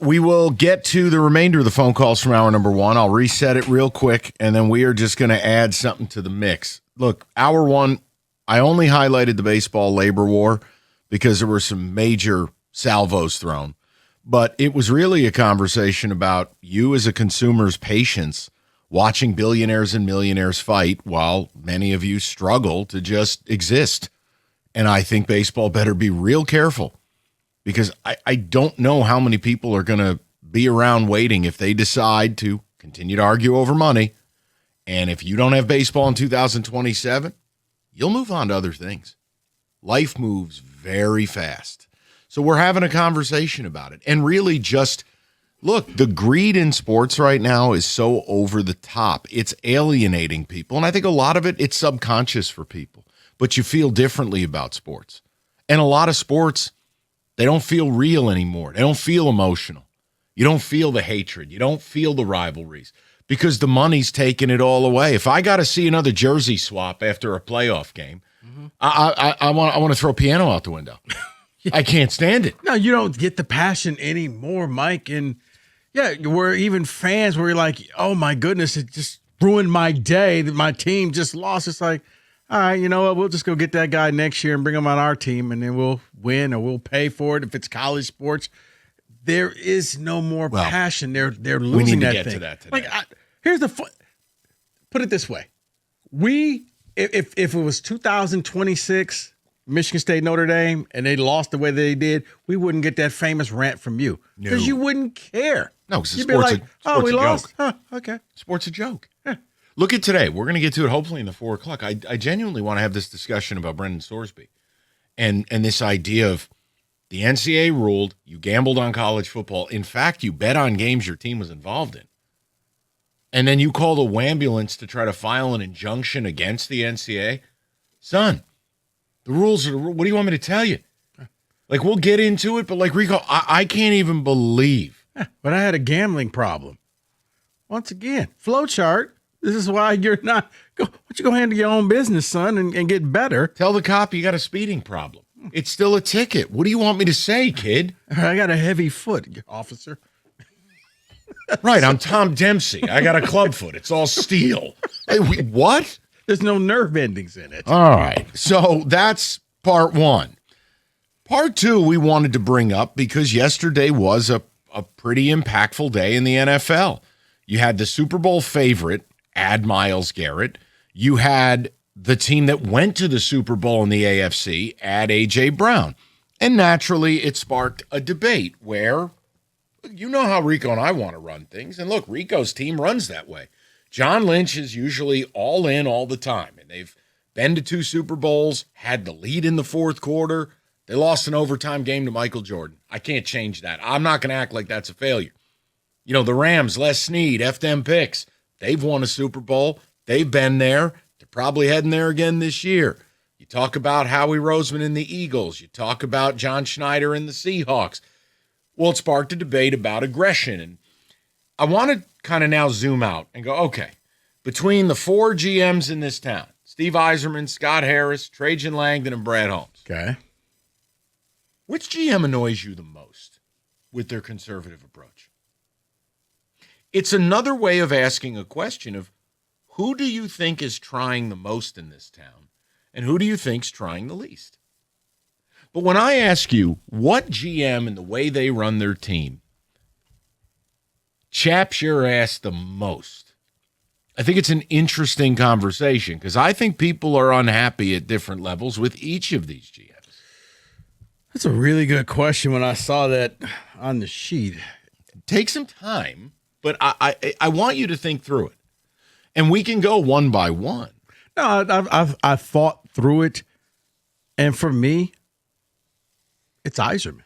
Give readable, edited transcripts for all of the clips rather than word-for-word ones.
we will get to the remainder of the phone calls from hour number one. I'll reset it real quick, and then we are just going to add something to the mix. Look, hour one, I only highlighted the baseball labor war because there were some major salvos thrown. But it was really a conversation about you as a consumer's patience watching billionaires and millionaires fight while many of you struggle to just exist. And I think baseball better be real careful because I don't know how many people are going to be around waiting if they decide to continue to argue over money. And if you don't have baseball in 2027, you'll move on to other things. Life moves very fast. So we're having a conversation about it. And really just, look, the greed in sports right now is so over the top. It's alienating people. And I think a lot of it's subconscious for people. But you feel differently about sports. And a lot of sports, they don't feel real anymore. They don't feel emotional. You don't feel the hatred. You don't feel the rivalries because the money's taking it all away. If I got to see another jersey swap after a playoff game, I want to throw a piano out the window. I can't stand it. No, you don't get the passion anymore, Mike. And yeah, we're even fans where you're like, oh my goodness, it just ruined my day that my team just lost. It's like, all right, you know what? We'll just go get that guy next year and bring him on our team, and then we'll win or we'll pay for it. If it's college sports, there is no more passion. They're losing that thing. We need to get to that today. Like, here's the fun. Put it this way: if it was 2026. Michigan State, Notre Dame, and they lost the way they did, we wouldn't get that famous rant from you because you wouldn't care. No, because you'd be like, "Oh, we lost. Huh, okay, sports a joke." Yeah. Look at today. We're going to get to it hopefully in the 4 o'clock. I genuinely want to have this discussion about Brendan Sorsby and this idea of the NCAA ruled you gambled on college football. In fact, you bet on games your team was involved in, and then you call the wambulance to try to file an injunction against the NCAA, son. The rules are, what do you want me to tell you? Like, we'll get into it, but like, Rico, I can't even believe. But I had a gambling problem. Once again, flowchart. This is why you're not, why don't you go handle your own business, son, and get better. Tell the cop you got a speeding problem. It's still a ticket. What do you want me to say, kid? I got a heavy foot, officer. Right, I'm Tom Dempsey. I got a club foot. It's all steel. Hey, what? There's no nerve endings in it. All right. So that's part one. Part two we wanted to bring up because yesterday was a pretty impactful day in the NFL. You had the Super Bowl favorite, add Myles Garrett. You had the team that went to the Super Bowl in the AFC, add A.J. Brown. And naturally, it sparked a debate where, you know how Rico and I want to run things. And look, Rico's team runs that way. John Lynch is usually all in all the time, and they've been to 2 Super Bowls, had the lead in the fourth quarter. They lost an overtime game to Michael Jordan. I can't change that. I'm not going to act like that's a failure. You know, the Rams, Les Snead, F them picks. They've won a Super Bowl. They've been there. They're probably heading there again this year. You talk about Howie Roseman and the Eagles. You talk about John Schneider and the Seahawks. Well, it sparked a debate about aggression, and I want to kind of now zoom out and go, okay, between the 4 GMs in this town, Steve Yzerman, Scott Harris, Trajan Langdon, and Brad Holmes. Okay. Which GM annoys you the most with their conservative approach? It's another way of asking a question of who do you think is trying the most in this town and who do you think's trying the least? But when I ask you what GM and the way they run their team chaps your ass the most, I think it's an interesting conversation because I think people are unhappy at different levels with each of these GMs. That's a really good question when I saw that on the sheet. Take some time, but I want you to think through it. And we can go one by one. No, I've thought through it, and for me, it's Yzerman.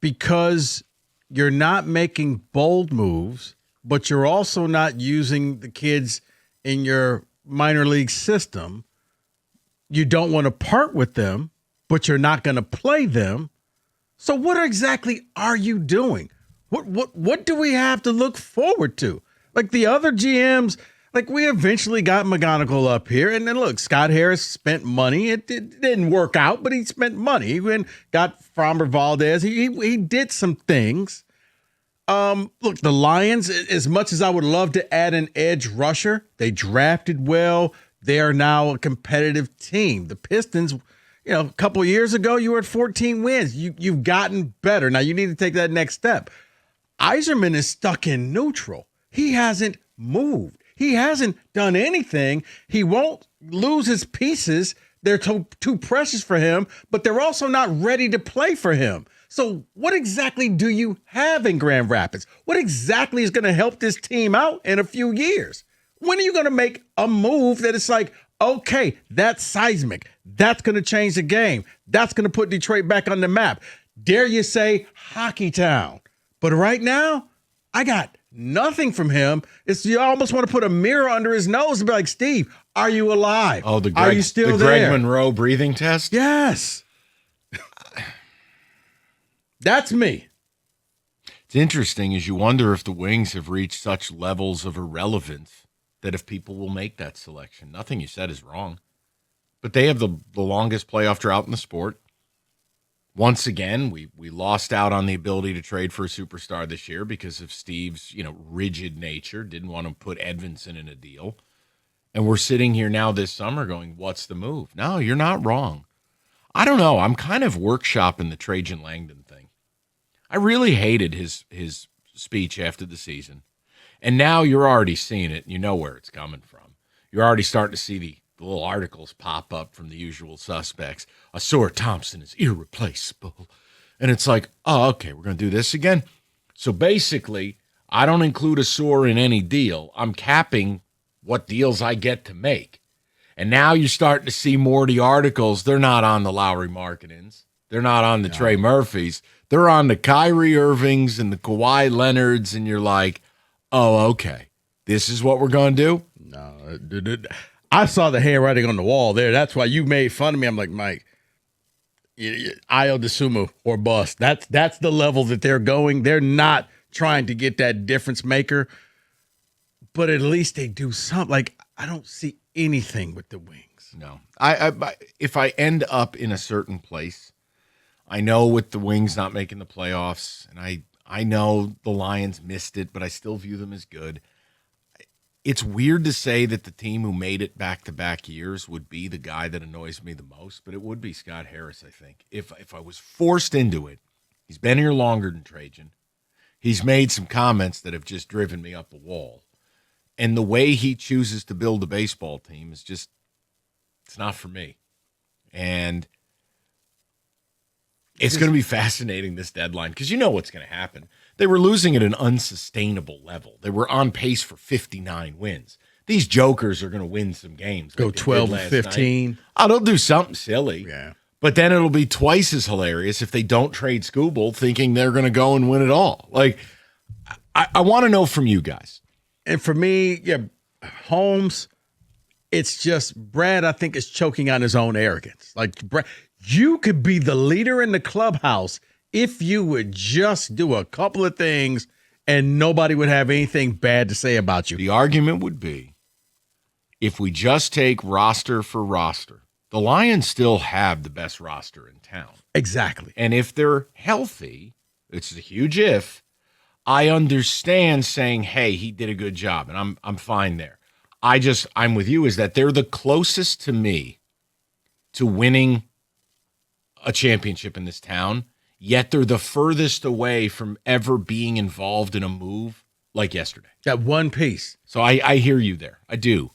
Because you're not making bold moves, but you're also not using the kids in your minor league system. You don't want to part with them, but you're not going to play them. So what exactly are you doing? What do we have to look forward to? Like the other GMs, Like, we eventually got McGonagall up here, and then look, Scott Harris spent money. It didn't work out, but he spent money. He went got Framber Valdez. He did some things. Look, the Lions, as much as I would love to add an edge rusher, they drafted well. They are now a competitive team. The Pistons, a couple of years ago, you were at 14 wins. You've gotten better. Now you need to take that next step. Iserman is stuck in neutral. He hasn't moved. He hasn't done anything. He won't lose his pieces. They're too precious for him, but they're also not ready to play for him. So what exactly do you have in Grand Rapids? What exactly is going to help this team out in a few years? When are you going to make a move that it's like, okay, that's seismic. That's going to change the game. That's going to put Detroit back on the map. Dare you say Hockey Town? But right now, I got nothing from him. You almost want to put a mirror under his nose and be like, Steve, are you alive? Oh, are you still the there? Greg Monroe breathing test? Yes. That's me. It's interesting as you wonder if the Wings have reached such levels of irrelevance that if people will make that selection. Nothing you said is wrong. But they have the longest playoff drought in the sport. Once again, we lost out on the ability to trade for a superstar this year because of Steve's, rigid nature. Didn't want to put Edvinson in a deal. And we're sitting here now this summer going, what's the move? No, you're not wrong. I don't know. I'm kind of workshopping the Trajan Langdon thing. I really hated his speech after the season. And now you're already seeing it. You know where it's coming from. You're already starting to see the little articles pop up from the usual suspects. Asura Thompson is irreplaceable. And it's like, oh, okay, we're going to do this again. So basically, I don't include Asura in any deal. I'm capping what deals I get to make. And now you're starting to see more of the articles. They're not on the Lowry Marketins. They're not on the Trey Murphys. They're on the Kyrie Irvings and the Kawhi Leonards. And you're like, oh, okay, this is what we're going to do? No, I saw the handwriting on the wall there. That's why you made fun of me. I'm like, Mike, Ayo DeSumo or bust. That's the level that they're going. They're not trying to get that difference maker, but at least they do something. Like, I don't see anything with the Wings. No. If I end up in a certain place, I know with the Wings not making the playoffs, and I know the Lions missed it, but I still view them as good. It's weird to say that the team who made it back-to-back years would be the guy that annoys me the most, but it would be Scott Harris, I think. If I was forced into it, he's been here longer than Trajan. He's made some comments that have just driven me up a wall. And the way he chooses to build a baseball team is just, it's not for me. And it's going to be fascinating, this deadline, because you know what's going to happen. They were losing at an unsustainable level. They were on pace for 59 wins. These jokers are going to win some games. Go 12-15. Oh, they'll do something silly. Yeah. But then it'll be twice as hilarious if they don't trade Skubal thinking they're going to go and win it all. Like, I want to know from you guys. And for me, Holmes, it's just Brad, I think, is choking on his own arrogance. Like, Brad, you could be the leader in the clubhouse if you would just do a couple of things and nobody would have anything bad to say about you. The argument would be, if we just take roster for roster, the Lions still have the best roster in town. Exactly. And if they're healthy, it's a huge if, I understand saying, hey, he did a good job, and I'm fine there. I'm with you, is that they're the closest to me to winning a championship in this town, yet they're the furthest away from ever being involved in a move like yesterday. That one piece. So I hear you there. I do.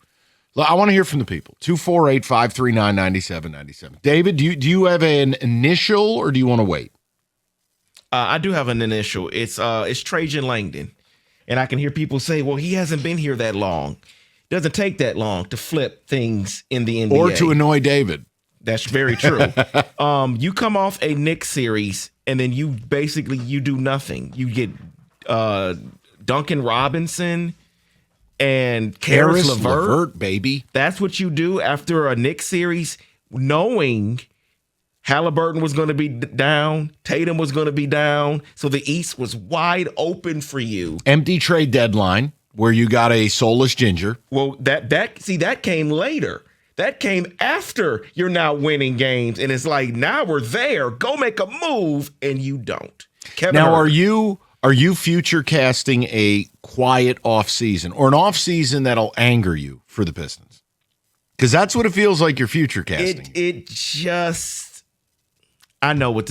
I want to hear from the people. 248-539-9797. David, do you have an initial or do you want to wait? I do have an initial. It's Trajan Langdon. And I can hear people say, well, he hasn't been here that long. It doesn't take that long to flip things in the NBA. Or to annoy David. That's very true. You come off a Knicks series, and then you do nothing. You get Duncan Robinson and Karis LeVert, baby. That's what you do after a Knicks series, knowing Halliburton was going to be down, Tatum was going to be down, so the East was wide open for you. Empty trade deadline, where you got a soulless ginger. Well, that came later. That came after you're now winning games, and it's like now we're there. Go make a move, and you don't. Kevin Now, Herter. are you future casting a quiet off season or an off season that'll anger you for the Pistons? Because that's what it feels like you're future casting. It just I know what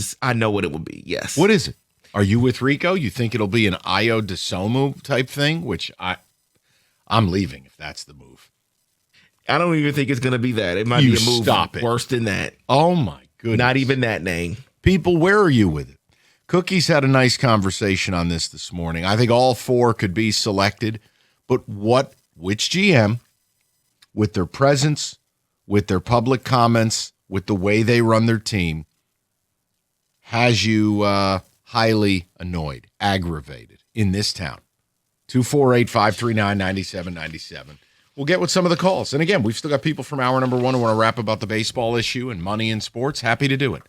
it would be. Yes. What is it? Are you with Rico? You think it'll be an Io DeSomo type thing? Which I'm leaving if that's the move. I don't even think it's going to be that. It might You be a move stop it. worse than that. Oh my goodness! Not even that name. People, where are you with it? Cookie's had a nice conversation on this morning. I think all four could be selected, but which GM, with their presence, with their public comments, with the way they run their team, has you highly annoyed, aggravated in this town? 248-539-9797. We'll get with some of the calls. And again, we've still got people from hour number one who want to rap about the baseball issue and money in sports. Happy to do it.